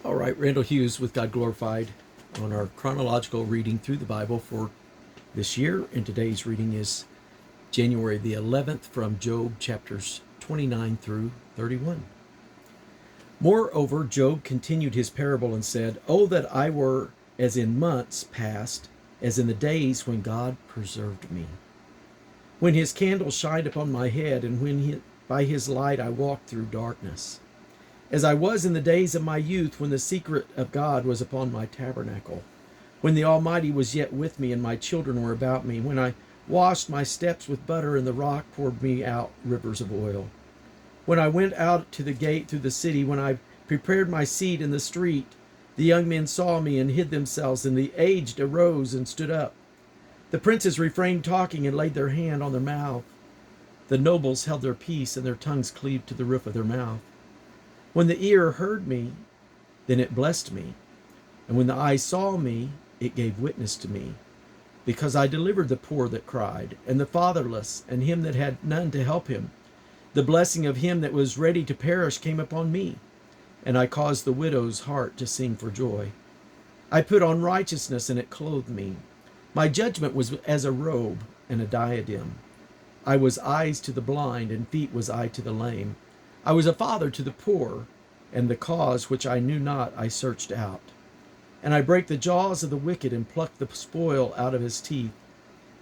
All right, Randall Hughes with God Glorified on our chronological reading through the Bible for this year. And today's reading is January the 11th from Job chapters 29 through 31. Moreover, Job continued his parable and said, "Oh, that I were as in months past, as in the days when God preserved me, when his candle shined upon my head, and when by his light I walked through darkness. As I was in the days of my youth, when the secret of God was upon my tabernacle, when the Almighty was yet with me, and my children were about me, when I washed my steps with butter, and the rock poured me out rivers of oil. When I went out to the gate through the city, when I prepared my seat in the street, the young men saw me and hid themselves, and the aged arose and stood up. The princes refrained talking and laid their hand on their mouth. The nobles held their peace, and their tongues cleaved to the roof of their mouth. When the ear heard me, then it blessed me. And when the eye saw me, it gave witness to me. Because I delivered the poor that cried, and the fatherless, and him that had none to help him. The blessing of him that was ready to perish came upon me, and I caused the widow's heart to sing for joy. I put on righteousness, and it clothed me. My judgment was as a robe and a diadem. I was eyes to the blind, and feet was I to the lame. I was a father to the poor, and the cause which I knew not I searched out. And I brake the jaws of the wicked, and plucked the spoil out of his teeth.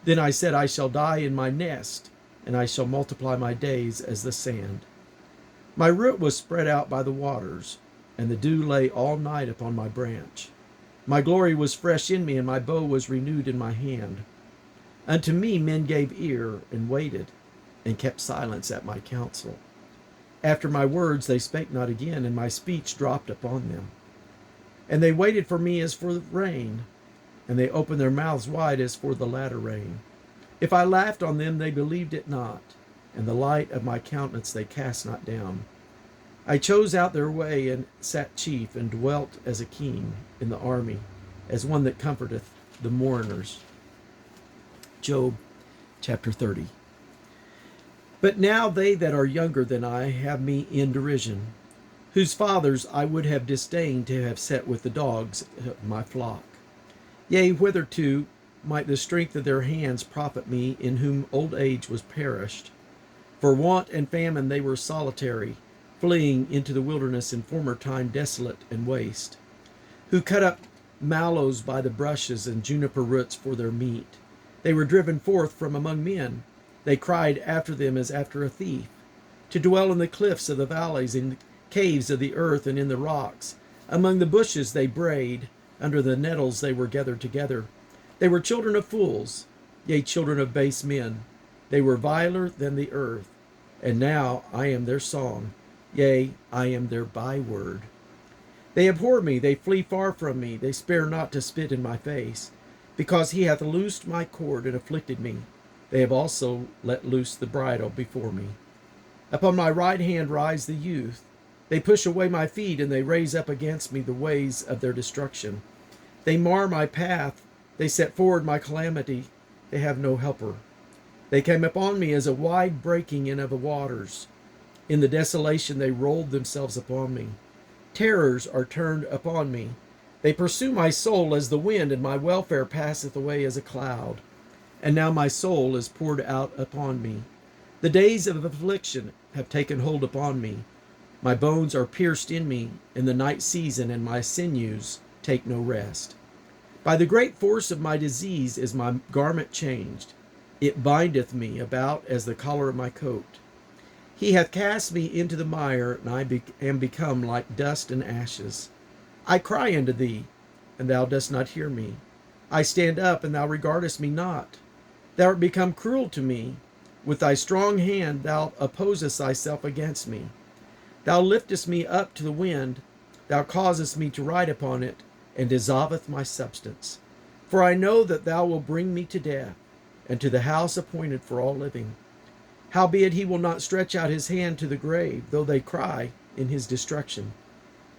Then I said, I shall die in my nest, and I shall multiply my days as the sand. My root was spread out by the waters, and the dew lay all night upon my branch. My glory was fresh in me, and my bow was renewed in my hand. Unto me men gave ear, and waited, and kept silence at my counsel. After my words they spake not again, and my speech dropped upon them. And they waited for me as for rain, and they opened their mouths wide as for the latter rain. If I laughed on them, they believed it not, and the light of my countenance they cast not down. I chose out their way, and sat chief, and dwelt as a king in the army, as one that comforteth the mourners." Job chapter 30. But now they that are younger than I have me in derision, whose fathers I would have disdained to have set with the dogs of my flock. Yea, whitherto might the strength of their hands profit me, in whom old age was perished? For want and famine they were solitary, fleeing into the wilderness in former time desolate and waste, who cut up mallows by the brushes, and juniper roots for their meat. They were driven forth from among men. They cried after them as after a thief, to dwell in the cliffs of the valleys, in the caves of the earth, and in the rocks. Among the bushes they brayed, under the nettles they were gathered together. They were children of fools, yea, children of base men. They were viler than the earth, and now I am their song, yea, I am their byword. They abhor me, they flee far from me, they spare not to spit in my face. Because he hath loosed my cord and afflicted me, they have also let loose the bridle before me. Upon my right hand rise the youth. They push away my feet, and they raise up against me the ways of their destruction. They mar my path. They set forward my calamity. They have no helper. They came upon me as a wide breaking in of the waters. In the desolation they rolled themselves upon me. Terrors are turned upon me. They pursue my soul as the wind, and my welfare passeth away as a cloud. And now my soul is poured out upon me. The days of affliction have taken hold upon me. My bones are pierced in me in the night season, and my sinews take no rest. By the great force of my disease is my garment changed. It bindeth me about as the collar of my coat. He hath cast me into the mire, and I am become like dust and ashes. I cry unto thee, and thou dost not hear me. I stand up, and thou regardest me not. Thou art become cruel to me. With thy strong hand thou opposest thyself against me. Thou liftest me up to the wind. Thou causest me to ride upon it, and dissolveth my substance. For I know that thou wilt bring me to death, and to the house appointed for all living. Howbeit he will not stretch out his hand to the grave, though they cry in his destruction.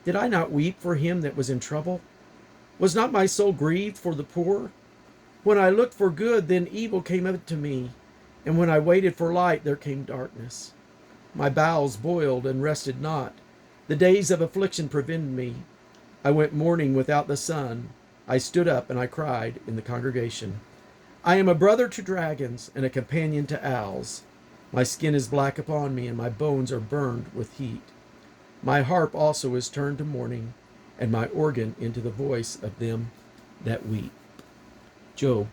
Did I not weep for him that was in trouble? Was not my soul grieved for the poor? When I looked for good, then evil came unto me, and when I waited for light, there came darkness. My bowels boiled and rested not. The days of affliction prevented me. I went mourning without the sun. I stood up and I cried in the congregation. I am a brother to dragons and a companion to owls. My skin is black upon me, and my bones are burned with heat. My harp also is turned to mourning, and my organ into the voice of them that weep. Job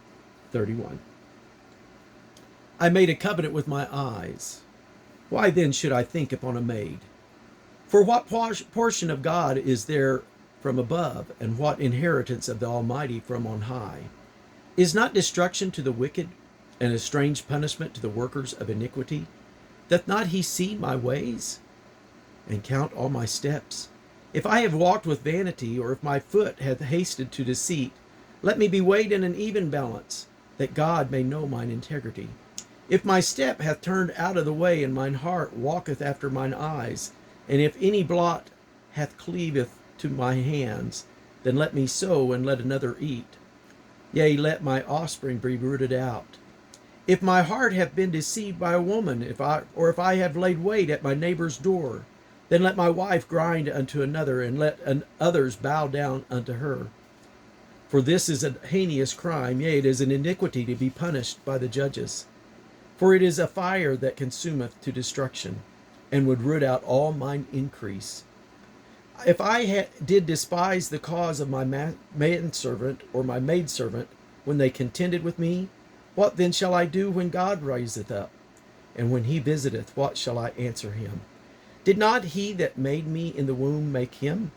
31. I made a covenant with my eyes. Why then should I think upon a maid? For what portion of God is there from above, and what inheritance of the Almighty from on high? Is not destruction to the wicked, and a strange punishment to the workers of iniquity? Doth not he see my ways, and count all my steps? If I have walked with vanity, or if my foot hath hasted to deceit, let me be weighed in an even balance, that God may know mine integrity. If my step hath turned out of the way, and mine heart walketh after mine eyes, and if any blot hath cleaveth to my hands, then let me sow, and let another eat. Yea, let my offspring be rooted out. If my heart hath been deceived by a woman, if I have laid wait at my neighbor's door, then let my wife grind unto another, and let others bow down unto her. For this is a heinous crime, yea, it is an iniquity to be punished by the judges. For it is a fire that consumeth to destruction, and would root out all mine increase. If I did despise the cause of my manservant or my maidservant when they contended with me, what then shall I do when God riseth up? And when he visiteth, what shall I answer him? Did not he that made me in the womb make him?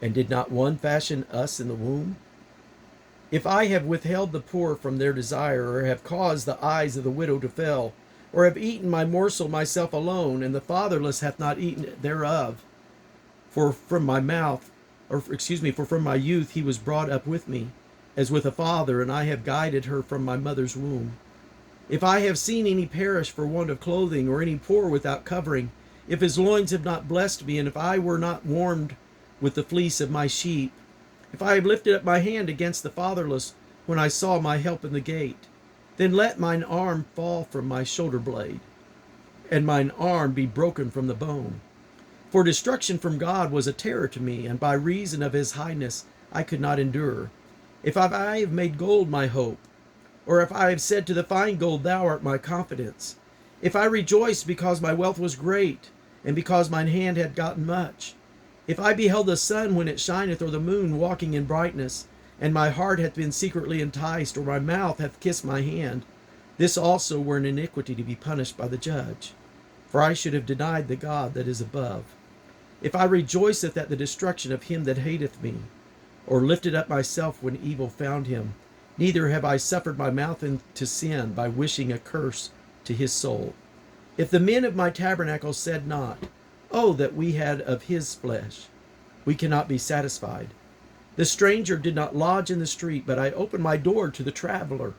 And did not one fashion us in the womb? If I have withheld the poor from their desire, or have caused the eyes of the widow to fail, or have eaten my morsel myself alone, and the fatherless hath not eaten thereof, for from my youth he was brought up with me, as with a father, and I have guided her from my mother's womb. If I have seen any perish for want of clothing, or any poor without covering, if his loins have not blessed me, and if I were not warmed with the fleece of my sheep, if I have lifted up my hand against the fatherless when I saw my help in the gate, then let mine arm fall from my shoulder blade, and mine arm be broken from the bone. For destruction from God was a terror to me, and by reason of his highness I could not endure. If I have made gold my hope, or if I have said to the fine gold, thou art my confidence, if I rejoiced because my wealth was great, and because mine hand had gotten much, if I beheld the sun when it shineth, or the moon walking in brightness, and my heart hath been secretly enticed, or my mouth hath kissed my hand, this also were an iniquity to be punished by the judge. For I should have denied the God that is above. If I rejoiceth at the destruction of him that hateth me, or lifted up myself when evil found him, neither have I suffered my mouth into sin by wishing a curse to his soul. If the men of my tabernacle said not, oh, that we had of his flesh, we cannot be satisfied. The stranger did not lodge in the street, but I opened my door to the traveler.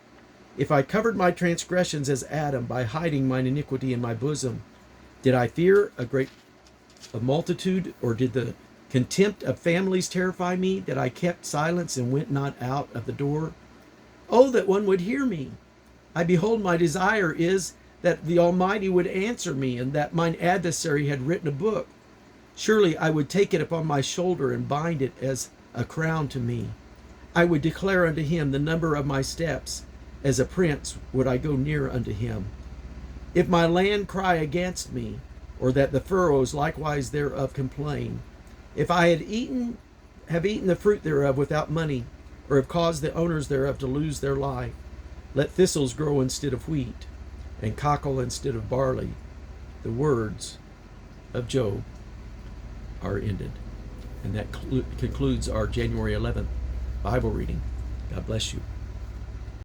If I covered my transgressions as Adam by hiding mine iniquity in my bosom, did I fear a multitude, or did the contempt of families terrify me, that I kept silence and went not out of the door? Oh, that one would hear me! I behold, my desire is that the Almighty would answer me, and that mine adversary had written a book. Surely I would take it upon my shoulder and bind it as a crown to me. I would declare unto him the number of my steps. As a prince would I go near unto him. If my land cry against me, or that the furrows likewise thereof complain, if I have eaten the fruit thereof without money, or have caused the owners thereof to lose their life, let thistles grow instead of wheat, and cockle instead of barley. The words of Job are ended. And that concludes our January 11th Bible reading. God bless you.